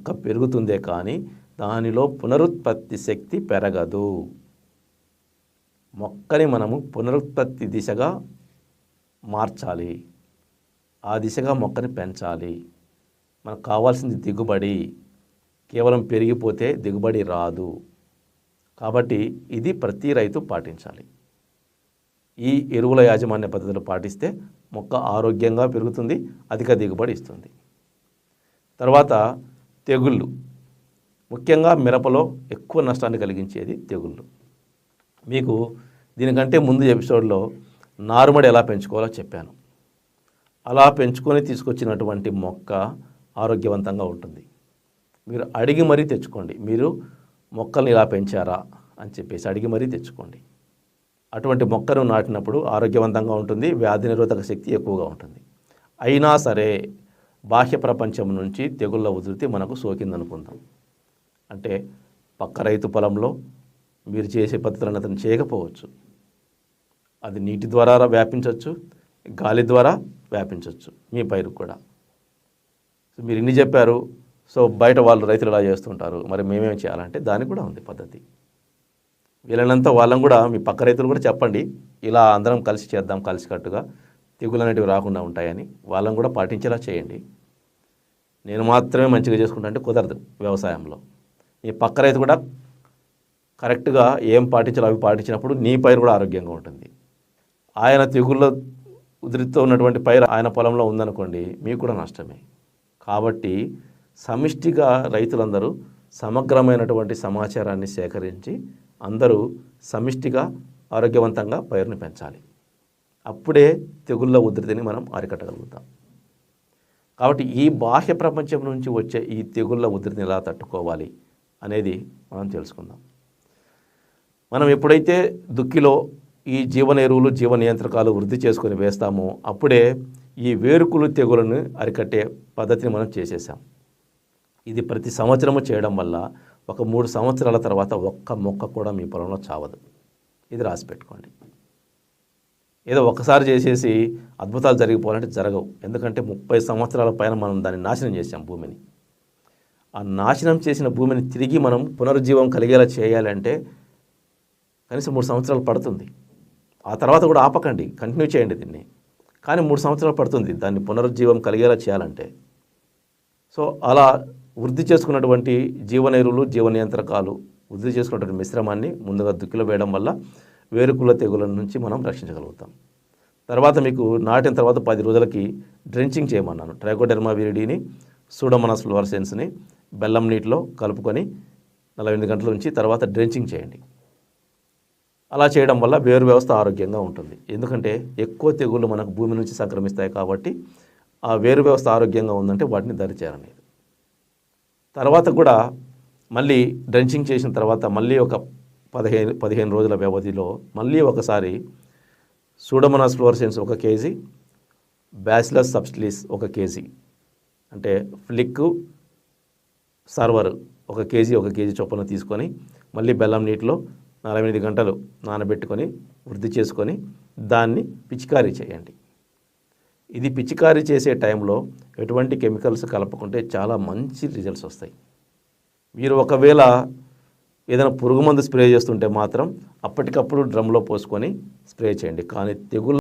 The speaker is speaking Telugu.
మొక్క పెరుగుతుందే కానీ దానిలో పునరుత్పత్తి శక్తి పెరగదు. మొక్కని మనము పునరుత్పత్తి దిశగా మార్చాలి, ఆ దిశగా మొక్కని పెంచాలి. మనకు కావాల్సింది దిగుబడి. కేవలం పెరిగిపోతే దిగుబడి రాదు. కాబట్టి ఇది ప్రతి రైతు పాటించాలి. ఈ ఎరువుల యాజమాన్య పద్ధతులు పాటిస్తే మొక్క ఆరోగ్యంగా పెరుగుతుంది, అధిక దిగుబడి ఇస్తుంది. తర్వాత తెగుళ్ళు, ముఖ్యంగా మిరపలో ఎక్కువ నష్టాన్ని కలిగించేది తెగుళ్ళు. మీకు దీనికంటే ముందు ఎపిసోడ్లో నారుమడి ఎలా పెంచుకోవాలో చెప్పాను. అలా పెంచుకొని తీసుకొచ్చినటువంటి మొక్క ఆరోగ్యవంతంగా ఉంటుంది. మీరు అడిగి మరీ తెచ్చుకోండి. మీరు మొక్కల్ని ఇలా పెంచారా అని చెప్పేసి అడిగి మరీ తెచ్చుకోండి. అటువంటి మొక్కను నాటినప్పుడు ఆరోగ్యవంతంగా ఉంటుంది, వ్యాధి నిరోధక శక్తి ఎక్కువగా ఉంటుంది. అయినా సరే బాహ్య ప్రపంచం నుంచి తెగుళ్ళ ఉధృతి మనకు సోకిందనుకుందాం. అంటే పక్క రైతు పొలంలో మీరు చేసే పద్ధతులను అతను చేయకపోవచ్చు. అది నీటి ద్వారా వ్యాపించవచ్చు, గాలి ద్వారా వ్యాపించవచ్చు మీ పైరు కూడా. మీరు ఇన్ని చెప్పారు, సో బయట వాళ్ళు రైతులు ఇలా చేస్తుంటారు, మరి మేమేం చేయాలంటే దానికి కూడా ఉంది పద్ధతి. వీళ్ళనంత వాళ్ళని కూడా మీ పక్క రైతులు కూడా చెప్పండి, ఇలా అందరం కలిసి చేద్దాం, కలిసికట్టుగా తెగులు అనేటివి రాకుండా ఉంటాయని వాళ్ళని కూడా పాటించేలా చేయండి. నేను మాత్రమే మంచిగా చేసుకుంటా అంటే కుదరదు వ్యవసాయంలో. మీ పక్క రైతు కూడా కరెక్ట్గా ఏం పాటించాలో అవి పాటించినప్పుడు నీ పైరు కూడా ఆరోగ్యంగా ఉంటుంది. ఆయన తెగుళ్ళ ఉధృతితో ఉన్నటువంటి పైరు ఆయన పొలంలో ఉందనుకోండి, మీకు కూడా నష్టమే. కాబట్టి సమిష్టిగా రైతులందరూ సమగ్రమైనటువంటి సమాచారాన్ని సేకరించి అందరూ సమిష్టిగా ఆరోగ్యవంతంగా పైరుని పెంచాలి. అప్పుడే తెగుళ్ళ ఉధృతిని మనం అరికట్టగలుగుతాం. కాబట్టి ఈ బాహ్య ప్రపంచం నుంచి వచ్చే ఈ తెగుళ్ళ ఉధృతిని ఎలా తట్టుకోవాలి అనేది మనం తెలుసుకుందాం. మనం ఎప్పుడైతే దుక్కిలో ఈ జీవన ఎరువులు, జీవ నియంత్రకాలు వృద్ధి చేసుకొని వేస్తామో అప్పుడే ఈ వేరుకులు తెగులను అరికట్టే పద్ధతిని మనం చేసేసాం. ఇది ప్రతి సంవత్సరము చేయడం వల్ల ఒక 3 సంవత్సరాల తర్వాత ఒక్క మొక్క కూడా మీ పొలంలో చావదు. ఇది రాసి పెట్టుకోండి. ఏదో ఒక్కసారి చేసేసి అద్భుతాలు జరిగిపోవాలంటే జరగవు. ఎందుకంటే 30 సంవత్సరాల పైన మనం దాన్ని నాశనం చేసాం భూమిని. ఆ నాశనం చేసిన భూమిని తిరిగి మనం పునరుజ్జీవం కలిగేలా చేయాలంటే కనీసం 3 సంవత్సరాలు పడుతుంది. ఆ తర్వాత కూడా ఆపకండి, కంటిన్యూ చేయండి దీన్ని. కానీ 3 సంవత్సరాలు పడుతుంది దాన్ని పునరుజ్జీవం కలిగేలా చేయాలంటే. సో అలా వృద్ధి చేసుకున్నటువంటి జీవన ఎరువులు, జీవ నియంత్రకాలు వృద్ధి చేసుకున్నటువంటి మిశ్రమాన్ని ముందుగా దుక్కిలో వేయడం వల్ల వేరుకుల తెగుల నుంచి మనం రక్షించగలుగుతాం. తర్వాత మీకు నాటిన తర్వాత 10 రోజులకి డ్రెంచింగ్ చేయమన్నాను. ట్రైకోడెర్మా విరిడిని, సూడోమోనాస్ ఫ్లోరసెన్స్ని బెల్లం నీటిలో కలుపుకొని 48 గంటల నుంచి తర్వాత డ్రెంచింగ్ చేయండి. అలా చేయడం వల్ల వేరు వ్యవస్థ ఆరోగ్యంగా ఉంటుంది. ఎందుకంటే ఎక్కువ తెగుళ్ళు మనకు భూమి నుంచి సంక్రమిస్తాయి కాబట్టి ఆ వేరు వ్యవస్థ ఆరోగ్యంగా ఉందంటే వాటిని దరిచేరనేది. తర్వాత కూడా మళ్ళీ డ్రెంచింగ్ చేసిన తర్వాత మళ్ళీ ఒక 15 రోజుల వ్యవధిలో మళ్ళీ ఒకసారి pseudomonas fluorescens 1 kg, bacillus subtilis 1 kg, అంటే ఫ్లిక్ సర్వర్ 1 kg చొప్పున తీసుకొని మళ్ళీ బెల్లం నీటిలో 48 గంటలు నానబెట్టుకొని వృద్ధి చేసుకొని దాన్ని పిచికారీ చేయండి. ఇది పిచికారీ చేసే టైంలో ఎటువంటి కెమికల్స్ కలపకుంటే చాలా మంచి రిజల్ట్స్ వస్తాయి. మీరు ఒకవేళ ఏదైనా పురుగు మందు స్ప్రే చేస్తుంటే మాత్రం అప్పటికప్పుడు డ్రమ్లో పోసుకొని స్ప్రే చేయండి. కానీ తెగులు